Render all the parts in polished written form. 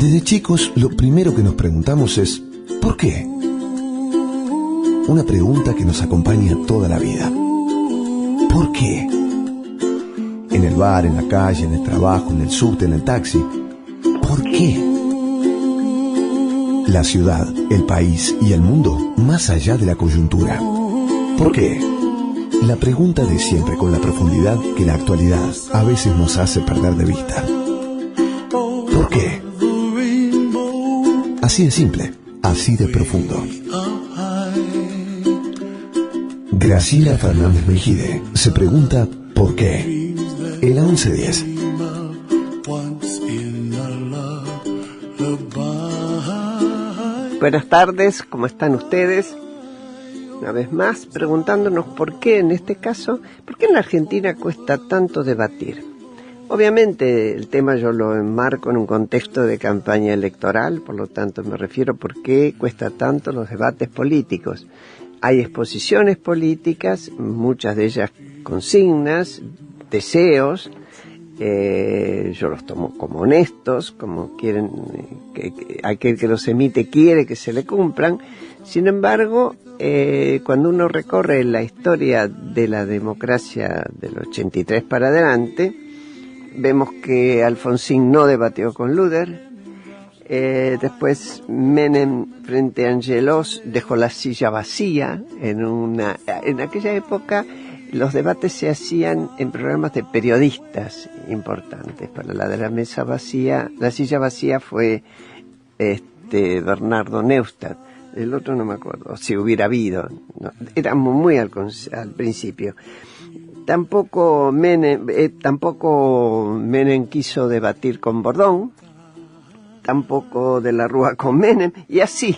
Desde chicos, lo primero que nos preguntamos es ¿por qué? Una pregunta que nos acompaña toda la vida. ¿Por qué? En el bar, en la calle, en el trabajo, en el subte, en el taxi. ¿Por qué? La ciudad, el país y el mundo más allá de la coyuntura. ¿Por qué? La pregunta de siempre con la profundidad que la actualidad a veces nos hace perder de vista. ¿Por qué? Así de simple, así de profundo. Graciela Fernández Mejide se pregunta ¿por qué? El 1110. Buenas tardes, ¿cómo están ustedes? Una vez más, preguntándonos por qué en este caso, por qué en la Argentina cuesta tanto debatir. Obviamente el tema yo lo enmarco en un contexto de campaña electoral, por lo tanto me refiero a por qué cuesta tanto los debates políticos. Hay exposiciones políticas, muchas de ellas consignas, deseos, yo los tomo como honestos, como quieren, aquel que los emite quiere que se le cumplan. Sin embargo, cuando uno recorre la historia de la democracia del 83 para adelante, vemos que Alfonsín no debatió con Luder, después Menem frente a Angelos dejó la silla vacía. En aquella época los debates se hacían en programas de periodistas importantes. Para la de la mesa vacía, la silla vacía fue Bernardo Neustadt. El otro no me acuerdo, si hubiera habido. No, éramos muy al principio. Tampoco Menem quiso debatir con Bordón, tampoco de la Rúa con Menem, y así.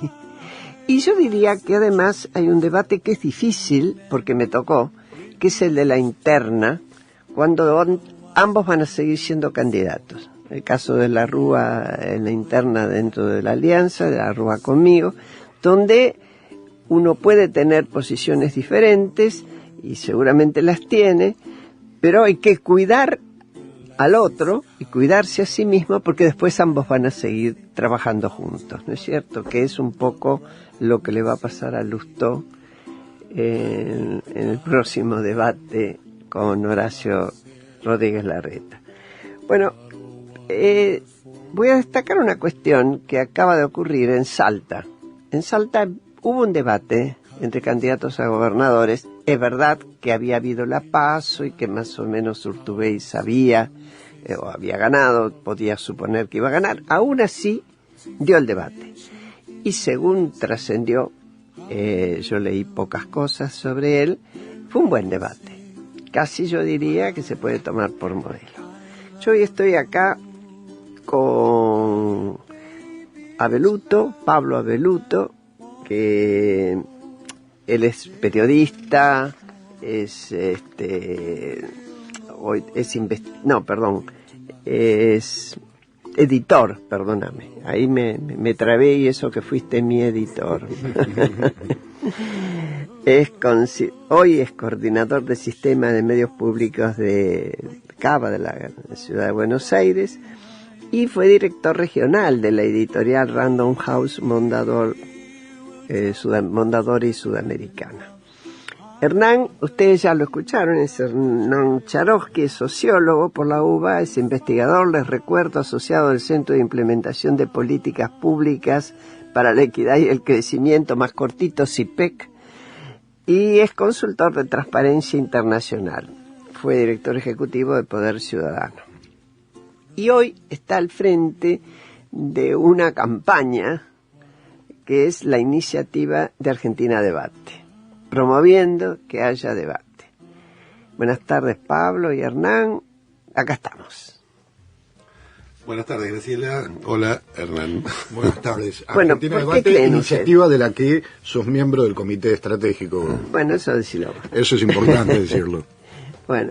Y yo diría que además hay un debate que es difícil, porque me tocó, que es el de la interna, cuando ambos van a seguir siendo candidatos. El caso de la Rúa en la interna dentro de la alianza, de la Rúa conmigo, donde uno puede tener posiciones diferentes, y seguramente las tiene, pero hay que cuidar al otro y cuidarse a sí mismo, porque después ambos van a seguir trabajando juntos, ¿no es cierto? Que es un poco lo que le va a pasar a Lustó en el próximo debate con Horacio Rodríguez Larreta. Bueno, voy a destacar una cuestión que acaba de ocurrir en Salta. En Salta hubo un debate entre candidatos a gobernadores. Es verdad que había habido la PASO y que más o menos Urtubey sabía o había ganado, podía suponer que iba a ganar. Aún así, dio el debate. Y según trascendió, yo leí pocas cosas sobre él, fue un buen debate. Casi yo diría que se puede tomar por modelo. Yo hoy estoy acá con Abeluto, Pablo Abeluto, que él es periodista, es editor, perdóname. Ahí me trabé y eso que fuiste mi editor. Hoy es coordinador de sistema de medios públicos de CABA, de la ciudad de Buenos Aires, y fue director regional de la editorial Random House Mondadori Sudamericana. Hernán, ustedes ya lo escucharon, es Hernán Charosky, es sociólogo por la UBA, es investigador, les recuerdo, asociado del Centro de Implementación de Políticas Públicas para la Equidad y el Crecimiento, más cortito, CIPEC, y es consultor de Transparencia Internacional. Fue director ejecutivo de Poder Ciudadano. Y hoy está al frente de una campaña que es la iniciativa de Argentina Debate, promoviendo que haya debate. Buenas tardes, Pablo y Hernán. Acá estamos. Buenas tardes, Graciela. Hola, Hernán. Buenas tardes. Bueno, Argentina ¿por qué Debate, creen iniciativa de la que sos miembro del comité estratégico. Bueno, eso decirlo. Eso es importante decirlo. Bueno,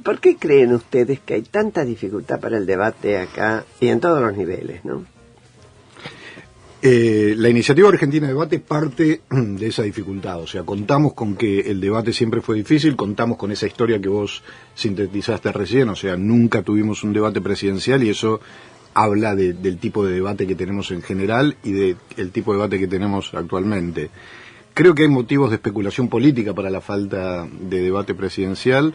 ¿por qué creen ustedes que hay tanta dificultad para el debate acá y en todos los niveles, no? La iniciativa Argentina Debate parte de esa dificultad, o sea, contamos con que el debate siempre fue difícil, contamos con esa historia que vos sintetizaste recién, o sea, nunca tuvimos un debate presidencial y eso habla del tipo de debate que tenemos en general y del tipo de debate que tenemos actualmente. Creo que hay motivos de especulación política para la falta de debate presidencial,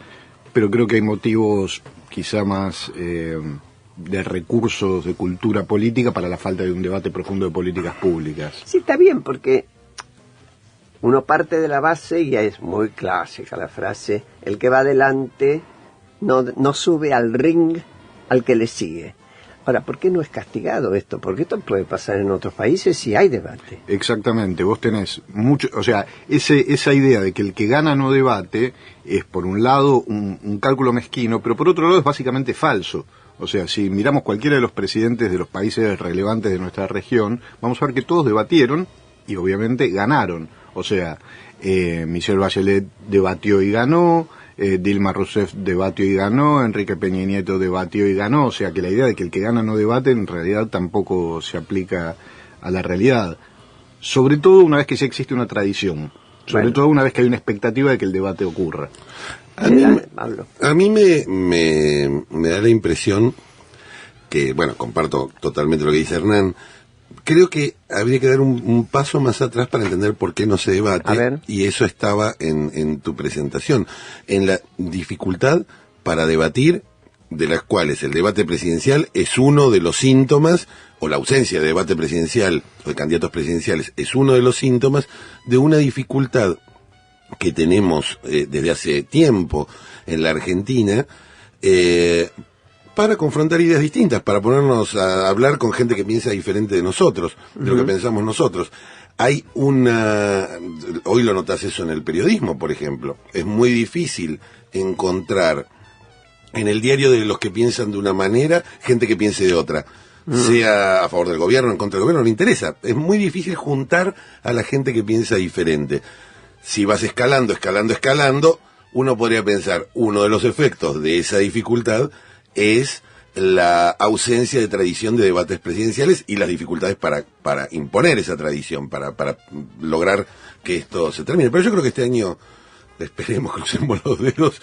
pero creo que hay motivos quizá más de recursos de cultura política para la falta de un debate profundo de políticas públicas. Sí, está bien, porque uno parte de la base, y es muy clásica la frase, el que va adelante no sube al ring al que le sigue. Ahora, ¿por qué no es castigado esto? Porque esto puede pasar en otros países si hay debate. Exactamente, vos tenés mucho, o sea, esa idea de que el que gana no debate es por un lado un cálculo mezquino, pero por otro lado es básicamente falso. O sea, si miramos cualquiera de los presidentes de los países relevantes de nuestra región, vamos a ver que todos debatieron y obviamente ganaron. O sea, Michelle Bachelet debatió y ganó, Dilma Rousseff debatió y ganó, Enrique Peña Nieto debatió y ganó. O sea, que la idea de que el que gana no debate en realidad tampoco se aplica a la realidad. Sobre todo una vez que ya existe una tradición. Sobre todo una vez que hay una expectativa de que el debate ocurra. A mí me da la impresión que, bueno, comparto totalmente lo que dice Hernán. Creo que habría que dar un paso más atrás para entender por qué no se debate, y eso estaba en tu presentación, en la dificultad para debatir, de las cuales el debate presidencial es uno de los síntomas, o la ausencia de debate presidencial o de candidatos presidenciales es uno de los síntomas de una dificultad que tenemos desde hace tiempo en la Argentina, para confrontar ideas distintas, para ponernos a hablar con gente que piensa diferente de nosotros, de lo que pensamos nosotros. Hay hoy lo notás eso en el periodismo, por ejemplo. Es muy difícil encontrar en el diario de los que piensan de una manera, gente que piense de otra. Sea a favor del gobierno, en contra del gobierno, no interesa. Es muy difícil juntar a la gente que piensa diferente. Si vas escalando, uno podría pensar, uno de los efectos de esa dificultad es la ausencia de tradición de debates presidenciales y las dificultades para imponer esa tradición, para lograr que esto se termine. Pero yo creo que este año, esperemos, crucemos los dedos,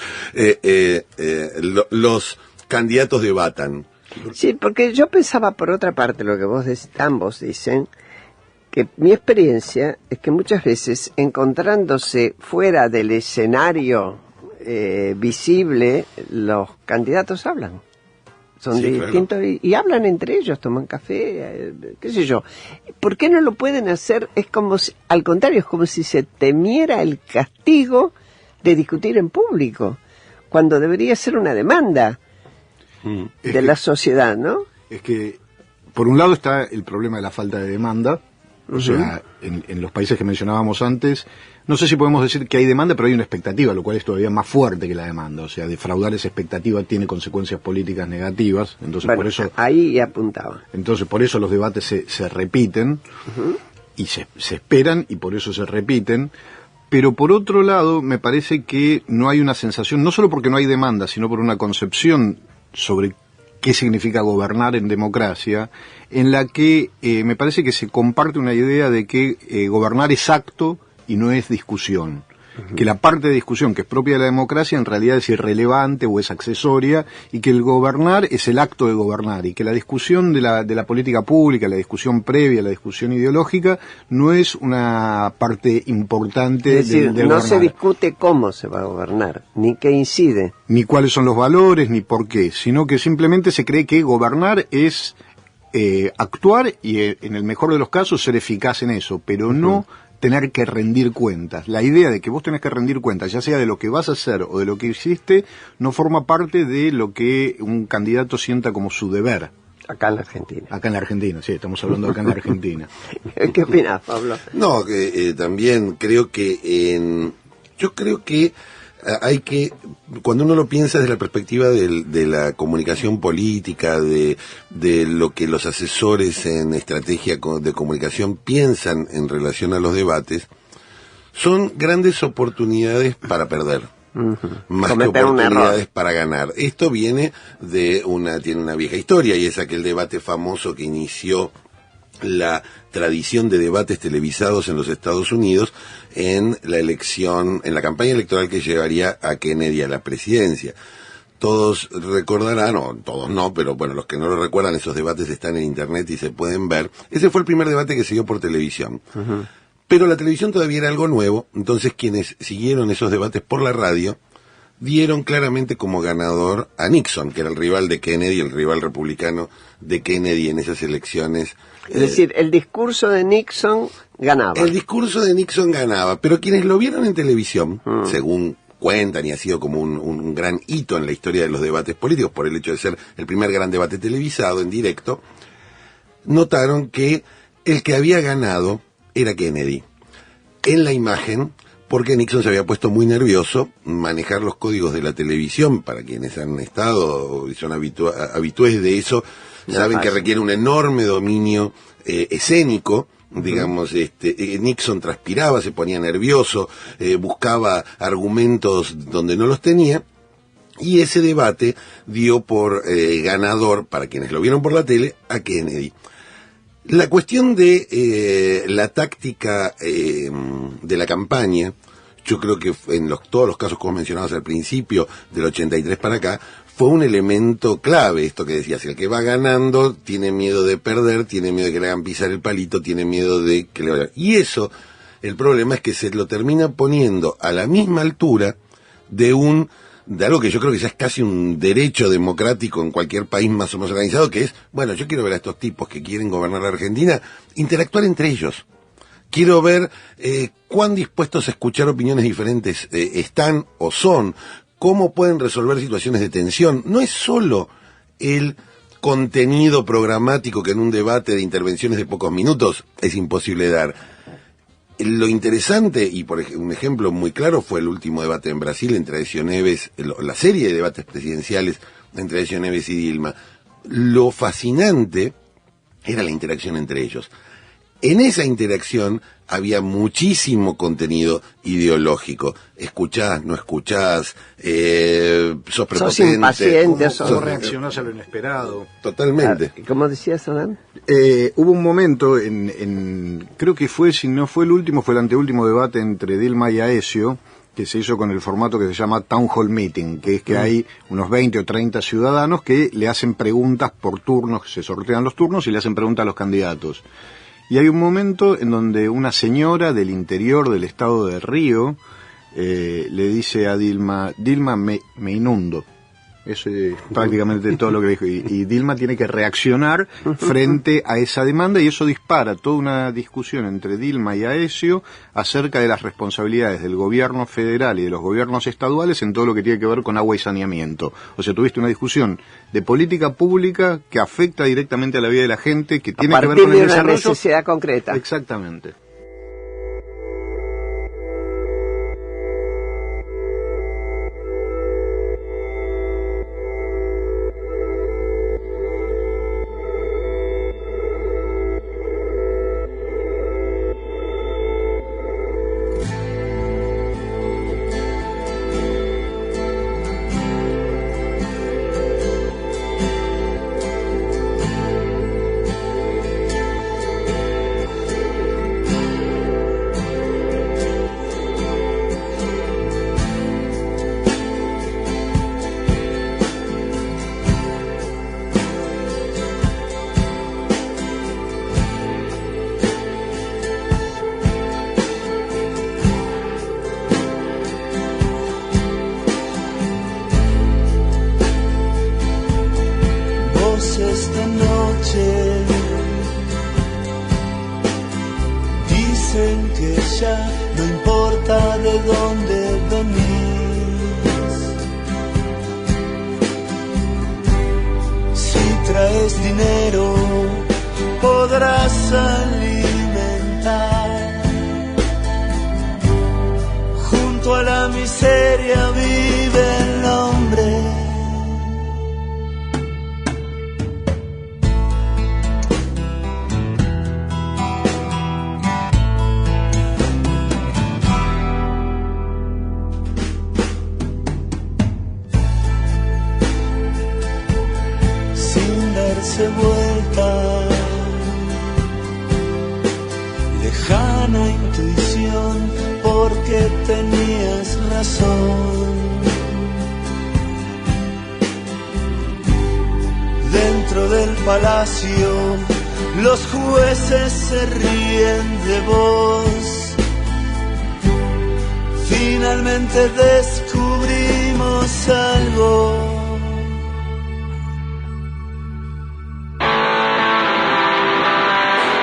los candidatos debatan. Sí, porque yo pensaba por otra parte lo que ambos dicen, que mi experiencia es que muchas veces encontrándose fuera del escenario visible, los candidatos hablan. Son distintos, claro. y hablan entre ellos, toman café, qué sé yo. ¿Por qué no lo pueden hacer? Es como si, al contrario, es como si se temiera el castigo de discutir en público, cuando debería ser una demanda de la sociedad, ¿no? Es que, por un lado está el problema de la falta de demanda. O sea, en los países que mencionábamos antes, no sé si podemos decir que hay demanda, pero hay una expectativa, lo cual es todavía más fuerte que la demanda. O sea, defraudar esa expectativa tiene consecuencias políticas negativas. Entonces, por eso ahí apuntaba. Entonces, por eso los debates se repiten y se esperan, y por eso se repiten. Pero por otro lado, me parece que no hay una sensación, no solo porque no hay demanda, sino por una concepción sobre qué significa gobernar en democracia, en la que me parece que se comparte una idea de que gobernar es acto y no es discusión. Que la parte de discusión que es propia de la democracia en realidad es irrelevante o es accesoria, y que el gobernar es el acto de gobernar, y que la discusión de la política pública, la discusión previa, la discusión ideológica, no es una parte importante es decir, de no gobernar. Se discute cómo se va a gobernar, ni qué incide. Ni cuáles son los valores, ni por qué, sino que simplemente se cree que gobernar es actuar y en el mejor de los casos ser eficaz en eso, pero no tener que rendir cuentas. La idea de que vos tenés que rendir cuentas, ya sea de lo que vas a hacer o de lo que hiciste, no forma parte de lo que un candidato sienta como su deber. Acá en la Argentina. Acá en la Argentina, sí, estamos hablando acá en la Argentina. ¿Qué opinás, Pablo? No, también creo que yo creo que hay que, cuando uno lo piensa desde la perspectiva de la comunicación política, de lo que los asesores en estrategia de comunicación piensan en relación a los debates, son grandes oportunidades para perder. Más que oportunidades para ganar. Esto tiene una vieja historia, y es aquel debate famoso que inició la tradición de debates televisados en los Estados Unidos en la campaña electoral que llevaría a Kennedy a la presidencia. todos recordarán, o todos no, pero bueno, los que no lo recuerdan, esos debates están en internet y se pueden ver. Ese fue el primer debate que se dio por televisión. Uh-huh. Pero la televisión todavía era algo nuevo, entonces quienes siguieron esos debates por la radio dieron claramente como ganador a Nixon, que era el rival de Kennedy, el rival republicano de Kennedy en esas elecciones. Es decir, el discurso de Nixon ganaba. El discurso de Nixon ganaba, pero quienes lo vieron en televisión, según cuentan, y ha sido como un gran hito en la historia de los debates políticos, por el hecho de ser el primer gran debate televisado en directo, notaron que el que había ganado era Kennedy. En la imagen, porque Nixon se había puesto muy nervioso, manejar los códigos de la televisión, para quienes han estado y son habitués de eso, saben que requiere un enorme dominio escénico. Digamos, Nixon transpiraba, se ponía nervioso, buscaba argumentos donde no los tenía, y ese debate dio por ganador, para quienes lo vieron por la tele, a Kennedy. La cuestión de la táctica de la campaña, yo creo que en todos los casos como mencionabas al principio, del 83 para acá, fue un elemento clave, esto que decías, el que va ganando tiene miedo de perder, tiene miedo de que le hagan pisar el palito, tiene miedo de que le vayan. Y eso, el problema es que se lo termina poniendo a la misma altura de algo que yo creo que ya es casi un derecho democrático en cualquier país más o menos organizado, que es, bueno, yo quiero ver a estos tipos que quieren gobernar la Argentina interactuar entre ellos. Quiero ver cuán dispuestos a escuchar opiniones diferentes están o son, cómo pueden resolver situaciones de tensión. No es solo el contenido programático que en un debate de intervenciones de pocos minutos es imposible dar. Lo interesante, y por un ejemplo muy claro, fue el último debate en Brasil entre Aécio Neves, la serie de debates presidenciales entre Aécio Neves y Dilma. Lo fascinante era la interacción entre ellos. En esa interacción había muchísimo contenido ideológico. Escuchás, no escuchás, sos prepotente. Sos impaciente, ¿Cómo reaccionás a lo inesperado? Totalmente. ¿Cómo decías, Adán? Hubo un momento, creo que fue, si no fue el último, fue el anteúltimo debate entre Dilma y Aécio, que se hizo con el formato que se llama Town Hall Meeting, que es que hay unos 20 o 30 ciudadanos que le hacen preguntas por turnos, se sortean los turnos y le hacen preguntas a los candidatos. Y hay un momento en donde una señora del interior del estado de Río le dice a Dilma, me inundo. Eso es prácticamente todo lo que dijo. Y Dilma tiene que reaccionar frente a esa demanda, y eso dispara toda una discusión entre Dilma y Aécio acerca de las responsabilidades del gobierno federal y de los gobiernos estaduales en todo lo que tiene que ver con agua y saneamiento. O sea, tuviste una discusión de política pública que afecta directamente a la vida de la gente, que tiene que ver con el desarrollo. A partir de una necesidad concreta. Exactamente. Esta noche dicen que ya no importa de dónde venís, si traes dinero podrás alimentar, junto a la miseria vive el hombre. Vuelta, lejana intuición, porque tenías razón. dentro del palacio, los jueces se ríen de vos. Finalmente descubrimos algo.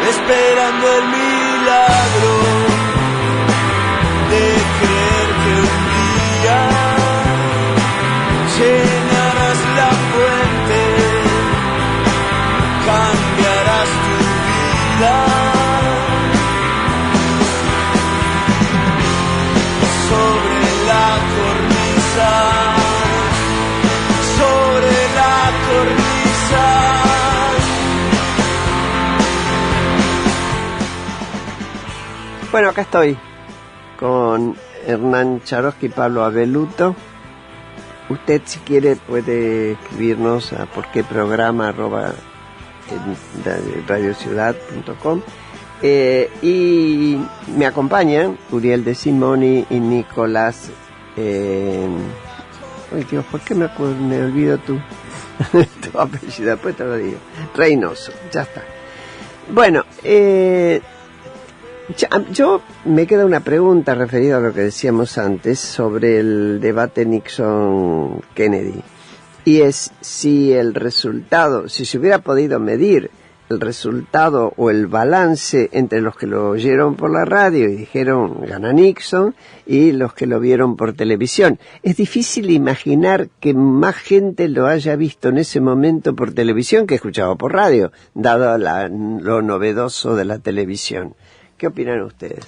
Esperando el milagro de creer que un día llenarás la fuente, cambiarás tu vida. Sobre la cornisa, sobre la cornisa. Bueno, acá estoy con Hernán Charoski y Pablo Abeluto. Usted, si quiere, puede escribirnos a porqueprograma@radiociudad.com. Y me acompañan Uriel de Simoni y Nicolás. Ay, Dios, ¿por qué me olvido tu apellido? Después te lo digo. Reynoso, ya está. Bueno, yo me queda una pregunta referida a lo que decíamos antes sobre el debate Nixon-Kennedy, y es si el resultado, si se hubiera podido medir el resultado o el balance entre los que lo oyeron por la radio y dijeron gana Nixon y los que lo vieron por televisión. Es difícil imaginar que más gente lo haya visto en ese momento por televisión que escuchado por radio, dado lo novedoso de la televisión. ¿Qué opinan ustedes?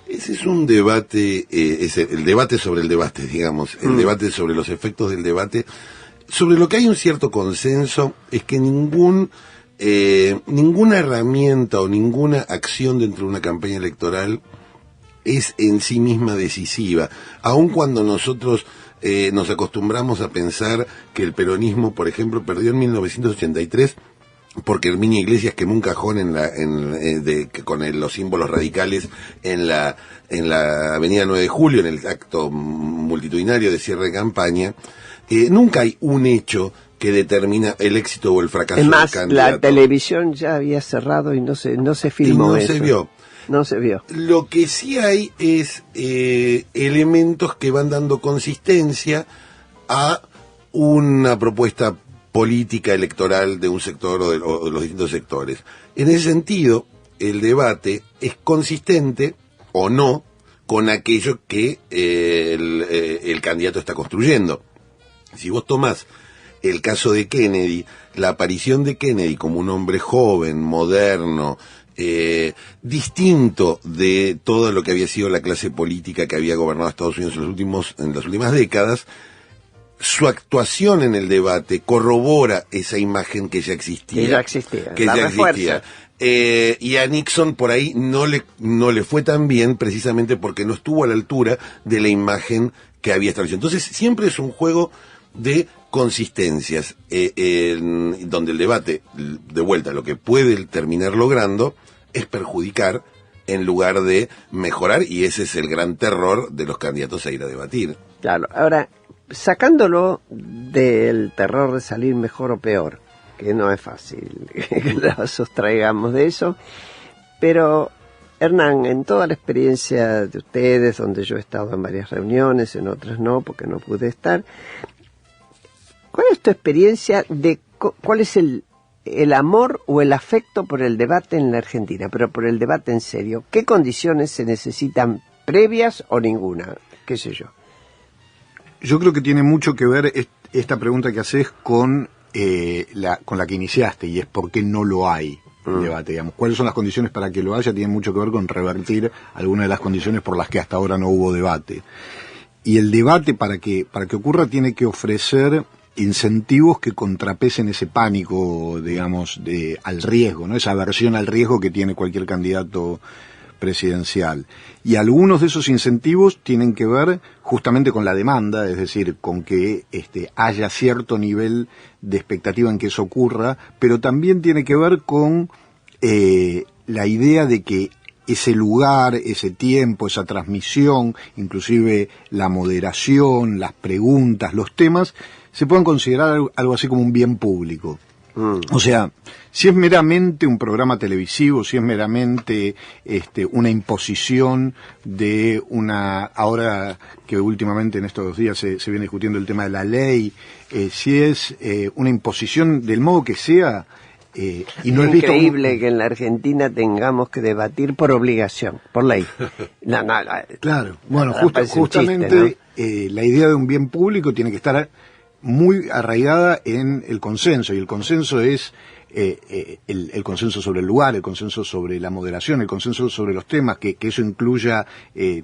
Ese es un debate, el debate sobre el debate, digamos, el debate sobre los efectos del debate. Sobre lo que hay un cierto consenso es que ninguna herramienta o ninguna acción dentro de una campaña electoral es en sí misma decisiva, aun cuando nosotros nos acostumbramos a pensar que el peronismo, por ejemplo, perdió en 1983 porque Herminio Iglesias quemó un cajón con los símbolos radicales en la avenida 9 de Julio, en el acto multitudinario de cierre de campaña. Nunca hay un hecho que determina el éxito o el fracaso del candidato. Es más, la televisión ya había cerrado y no se filmó eso. No se vio. Lo que sí hay es elementos que van dando consistencia a una propuesta política electoral de un sector o de los distintos sectores. En ese sentido, el debate es consistente o no con aquello que el candidato está construyendo. Si vos tomás el caso de Kennedy, la aparición de Kennedy como un hombre joven, moderno, distinto de todo lo que había sido la clase política que había gobernado Estados Unidos en las últimas décadas, su actuación en el debate corrobora esa imagen que ya existía. Y a Nixon por ahí no le fue tan bien, precisamente porque no estuvo a la altura de la imagen que había establecido. Entonces siempre es un juego de consistencias, donde el debate, de vuelta, lo que puede terminar logrando es perjudicar en lugar de mejorar, y ese es el gran terror de los candidatos a ir a debatir. Claro, ahora, sacándolo del terror de salir mejor o peor, que no es fácil que lo sostraigamos de eso, pero Hernán, en toda la experiencia de ustedes, donde yo he estado en varias reuniones, en otras no, porque no pude estar, ¿cuál es tu experiencia de cuál es el amor o el afecto por el debate en la Argentina, pero por el debate en serio? ¿Qué condiciones se necesitan previas o ninguna? ¿Qué sé yo? Yo creo que tiene mucho que ver esta pregunta que haces con la que iniciaste, y es por qué no lo hay debate, digamos. ¿Cuáles son las condiciones para que lo haya? Tiene mucho que ver con revertir algunas de las condiciones por las que hasta ahora no hubo debate. Y el debate, para que ocurra, tiene que ofrecer incentivos que contrapesen ese pánico, digamos, al riesgo, ¿no? Esa aversión al riesgo que tiene cualquier candidato presidencial. Y algunos de esos incentivos tienen que ver justamente con la demanda, es decir, con que haya cierto nivel de expectativa en que eso ocurra, pero también tiene que ver con la idea de que ese lugar, ese tiempo, esa transmisión, inclusive la moderación, las preguntas, los temas, se puedan considerar algo así como un bien público. O sea, si es meramente un programa televisivo, si es meramente una imposición de una, ahora que últimamente en estos días se viene discutiendo el tema de la ley, si es una imposición del modo que sea, y no es es visto increíble que en la Argentina tengamos que debatir por obligación, por ley. No, Claro, bueno, parece un justamente chiste, ¿no? la idea de un bien público tiene que estar muy arraigada en el consenso, y el consenso es el consenso sobre el lugar, el consenso sobre la moderación, el consenso sobre los temas, que eso incluya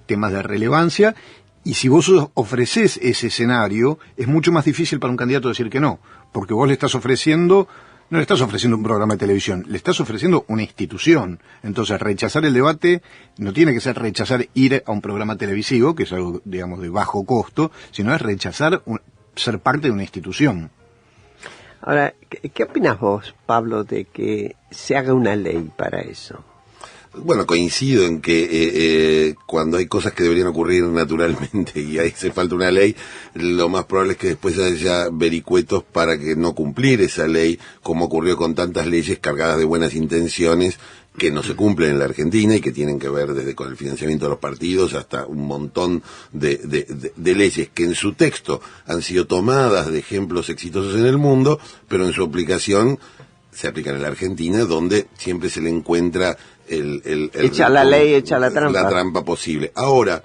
temas de relevancia, y si vos ofreces ese escenario, es mucho más difícil para un candidato decir que no, porque vos le estás ofreciendo, no le estás ofreciendo un programa de televisión, le estás ofreciendo una institución. Entonces, rechazar el debate no tiene que ser rechazar ir a un programa televisivo, que es algo, digamos, de bajo costo, sino es rechazar ser parte de una institución. Ahora, ¿qué opinas vos, Pablo, de que se haga una ley para eso? Bueno, coincido en que cuando hay cosas que deberían ocurrir naturalmente y ahí hace falta una ley, lo más probable es que después haya vericuetos para que no cumplir esa ley, como ocurrió con tantas leyes cargadas de buenas intenciones que no se cumplen en la Argentina y que tienen que ver desde con el financiamiento de los partidos hasta un montón de leyes que en su texto han sido tomadas de ejemplos exitosos en el mundo, pero en su aplicación se aplican en la Argentina, donde siempre se le encuentra echa la ley, echa la trampa. La trampa posible. Ahora,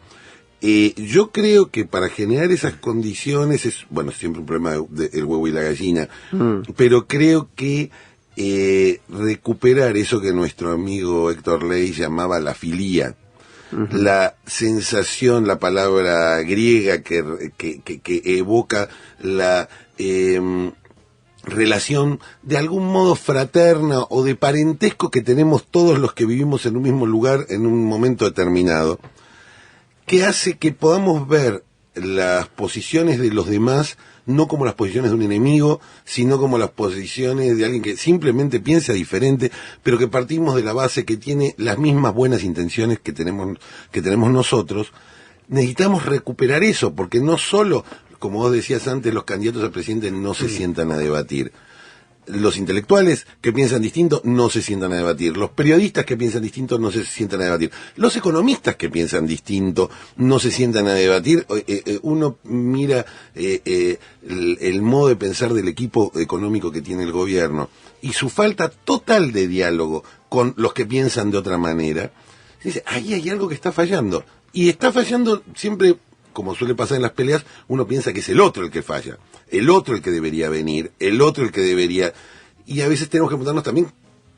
yo creo que para generar esas condiciones es, bueno, siempre un problema del huevo y la gallina, pero creo que recuperar eso que nuestro amigo Héctor Ley llamaba la filía, la sensación, la palabra griega que evoca la relación de algún modo fraterna o de parentesco que tenemos todos los que vivimos en un mismo lugar en un momento determinado, que hace que podamos ver las posiciones de los demás no como las posiciones de un enemigo, sino como las posiciones de alguien que simplemente piensa diferente, pero que partimos de la base que tiene las mismas buenas intenciones que tenemos nosotros. Necesitamos recuperar eso, porque no solo, como vos decías antes, los candidatos a presidente no se sientan a debatir. Los intelectuales que piensan distinto no se sientan a debatir. Los periodistas que piensan distinto no se sientan a debatir. Los economistas que piensan distinto no se sientan a debatir. Uno mira el modo de pensar del equipo económico que tiene el gobierno y su falta total de diálogo con los que piensan de otra manera. Dice, ahí hay algo que está fallando. Y está fallando siempre, como suele pasar en las peleas, uno piensa que es el otro el que falla, el otro el que debería venir, el otro el que debería... Y a veces tenemos que preguntarnos también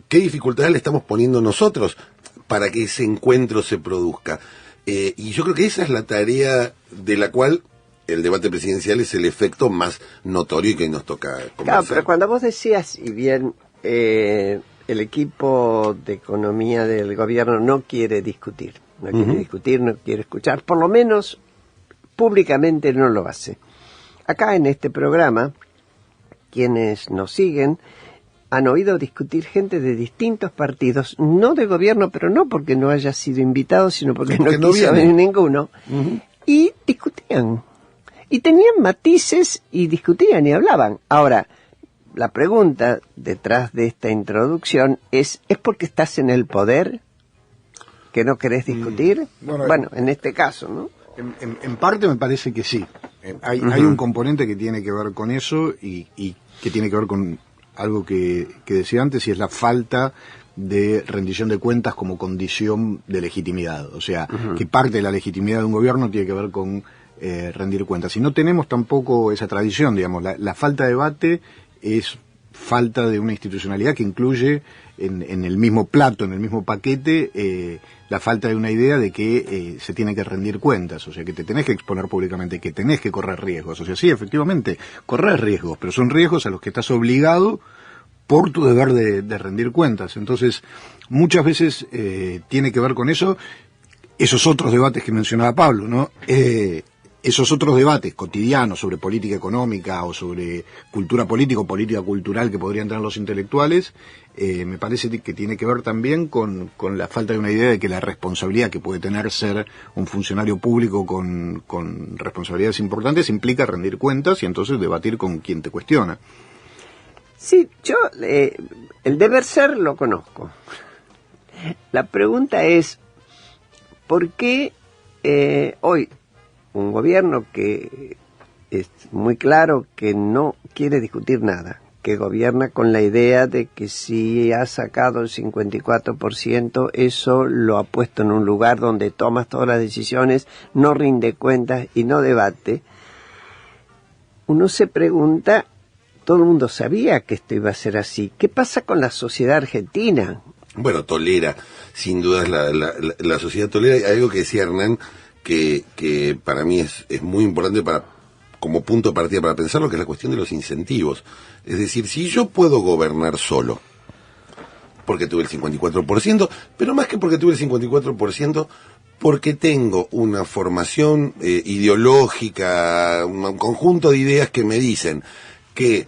qué dificultades le estamos poniendo nosotros para que ese encuentro se produzca. Y yo creo que esa es la tarea de la cual el debate presidencial es el efecto más notorio y que nos toca conversar. Claro, pero cuando vos decías, y bien, el equipo de economía del gobierno no quiere discutir, no quiere escuchar, por lo menos públicamente no lo hace. Acá en este programa, quienes nos siguen han oído discutir gente de distintos partidos, no de gobierno, pero no porque no haya sido invitado, sino porque no quiso venir ninguno, y discutían. Y tenían matices y discutían y hablaban. Ahora, la pregunta detrás de esta introducción ¿es porque estás en el poder que no querés discutir? Bueno, en este caso, ¿no? En parte me parece que sí. Hay un componente que tiene que ver con eso y que tiene que ver con algo que decía antes, y es la falta de rendición de cuentas como condición de legitimidad. O sea, que parte de la legitimidad de un gobierno tiene que ver con rendir cuentas. Si no tenemos tampoco esa tradición, digamos, la falta de debate es falta de una institucionalidad que incluye en el mismo plato, en el mismo paquete, la falta de una idea de que se tiene que rendir cuentas, o sea, que te tenés que exponer públicamente, que tenés que correr riesgos. O sea, sí, efectivamente, correr riesgos, pero son riesgos a los que estás obligado por tu deber de rendir cuentas. Entonces, muchas veces tiene que ver con eso, esos otros debates que mencionaba Pablo, ¿no? Esos otros debates cotidianos sobre política económica o sobre cultura política o política cultural que podrían tener los intelectuales, me parece que tiene que ver también con la falta de una idea de que la responsabilidad que puede tener ser un funcionario público con responsabilidades importantes implica rendir cuentas y entonces debatir con quien te cuestiona. Sí, yo el deber ser lo conozco. La pregunta es, ¿por qué hoy un gobierno que es muy claro que no quiere discutir nada, que gobierna con la idea de que si ha sacado el 54%, eso lo ha puesto en un lugar donde tomas todas las decisiones, no rinde cuentas y no debate? Uno se pregunta, todo el mundo sabía que esto iba a ser así. ¿Qué pasa con la sociedad argentina? Bueno, tolera, sin duda la sociedad tolera. Hay algo que decía Hernán que para mí es muy importante como punto de partida para pensar, lo que es la cuestión de los incentivos. Es decir, si yo puedo gobernar solo, porque tuve el 54%, pero más que porque tuve el 54%, porque tengo una formación ideológica, un conjunto de ideas que me dicen que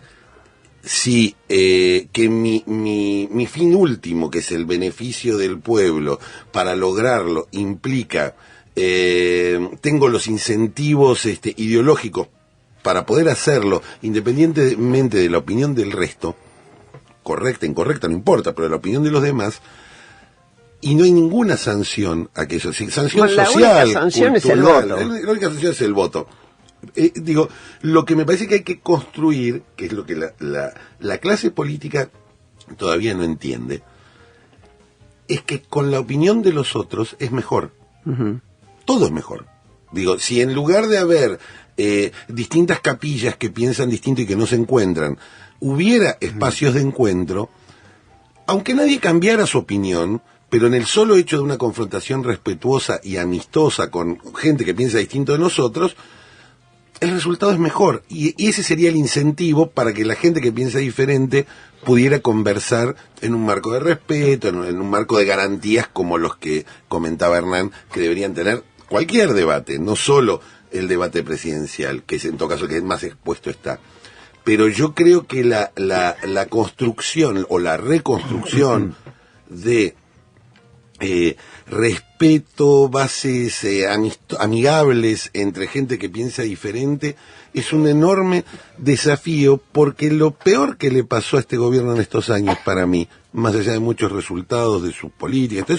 si que mi fin último, que es el beneficio del pueblo, para lograrlo implica, tengo los incentivos ideológicos para poder hacerlo, independientemente de la opinión del resto, correcta, incorrecta, no importa, pero la opinión de los demás, y no hay ninguna sanción a que eso, sanción social, la única sanción cultural, es el voto. La única sanción es el voto. Digo, lo que me parece que hay que construir, que es lo que la clase política todavía no entiende, es que con la opinión de los otros es mejor. Uh-huh. Todo es mejor. Digo, si en lugar de haber distintas capillas que piensan distinto y que no se encuentran, hubiera espacios de encuentro, aunque nadie cambiara su opinión, pero en el solo hecho de una confrontación respetuosa y amistosa con gente que piensa distinto de nosotros, el resultado es mejor. Y ese sería el incentivo para que la gente que piensa diferente pudiera conversar en un marco de respeto, en un marco de garantías como los que comentaba Hernán, que deberían tener cualquier debate, no solo el debate presidencial, que es en todo caso el que más expuesto está. Pero yo creo que la construcción o la reconstrucción de respeto, bases amigables entre gente que piensa diferente, es un enorme desafío, porque lo peor que le pasó a este gobierno en estos años, para mí, más allá de muchos resultados de sus políticas, todo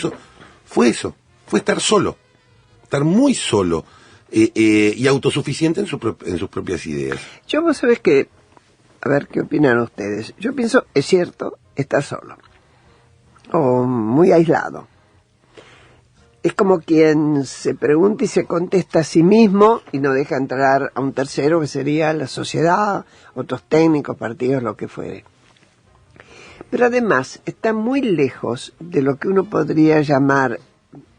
eso, fue estar solo, estar muy solo, y autosuficiente en sus propias ideas. Yo, vos sabés que, a ver qué opinan ustedes, yo pienso, es cierto, estar solo, o muy aislado. Es como quien se pregunta y se contesta a sí mismo y no deja entrar a un tercero, que sería la sociedad, otros técnicos, partidos, lo que fuere. Pero además está muy lejos de lo que uno podría llamar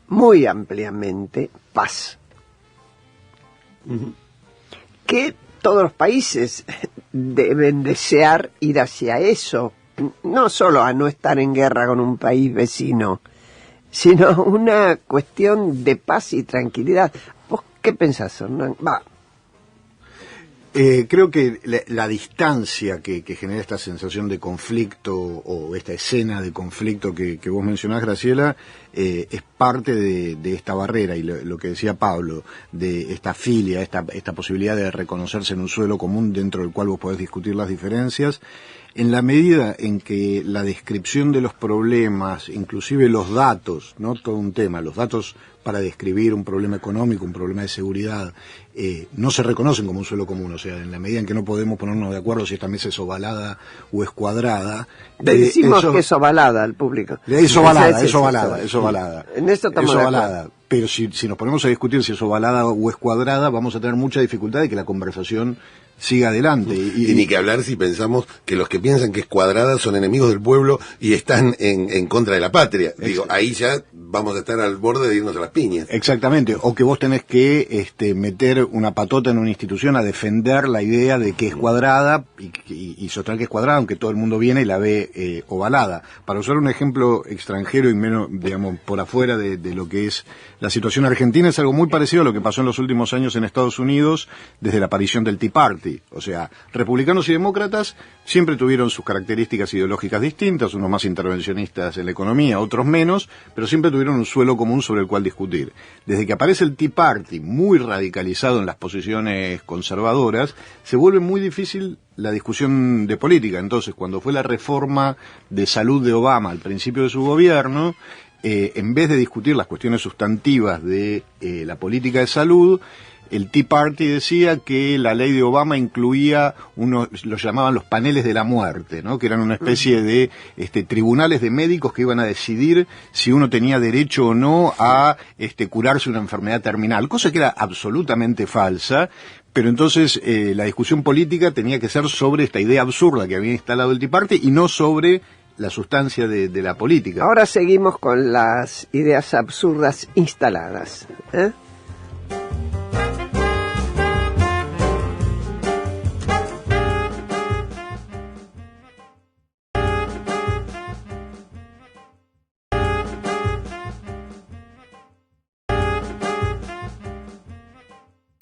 muy ampliamente paz. Uh-huh. Que todos los países deben desear ir hacia eso, no solo a no estar en guerra con un país vecino, sino una cuestión de paz y tranquilidad. ¿Vos qué pensás, Hernán? Creo que la distancia que genera esta sensación de conflicto, o esta escena de conflicto que vos mencionás, Graciela, es parte de esta barrera, y lo que decía Pablo, de esta filia, esta posibilidad de reconocerse en un suelo común dentro del cual vos podés discutir las diferencias, en la medida en que la descripción de los problemas, inclusive los datos, no todo un tema, los datos para describir un problema económico, un problema de seguridad, no se reconocen como un suelo común. O sea, en la medida en que no podemos ponernos de acuerdo si esta mesa es ovalada o es cuadrada. Le decimos que es ovalada al público. Es ovalada. En esto estamos de acuerdo. Ovalada. Pero si nos ponemos a discutir si es ovalada o es cuadrada, vamos a tener mucha dificultad de que la conversación siga adelante. Y ni que hablar si pensamos que los que piensan que es cuadrada son enemigos del pueblo y están en contra de la patria. Digo, ahí ya vamos a estar al borde de irnos a las piñas. Exactamente, o que vos tenés que meter una patota en una institución a defender la idea de que es cuadrada y sostener que es cuadrada, aunque todo el mundo viene y la ve ovalada. Para usar un ejemplo extranjero y menos, digamos, por afuera de lo que es La situación argentina es algo muy parecido a lo que pasó en los últimos años en Estados Unidos desde la aparición del Tea Party. O sea, republicanos y demócratas siempre tuvieron sus características ideológicas distintas, unos más intervencionistas en la economía, otros menos, pero siempre tuvieron un suelo común sobre el cual discutir. Desde que aparece el Tea Party, muy radicalizado en las posiciones conservadoras, se vuelve muy difícil la discusión de política. Entonces, cuando fue la reforma de salud de Obama al principio de su gobierno, en vez de discutir las cuestiones sustantivas de la política de salud, el Tea Party decía que la ley de Obama incluía los llamaban los paneles de la muerte, ¿no? Que eran una especie de tribunales de médicos que iban a decidir si uno tenía derecho o no a curarse una enfermedad terminal, cosa que era absolutamente falsa. Pero entonces la discusión política tenía que ser sobre esta idea absurda que había instalado el Tea Party y no sobre la sustancia de la política. Ahora seguimos con las ideas absurdas instaladas, ¿eh?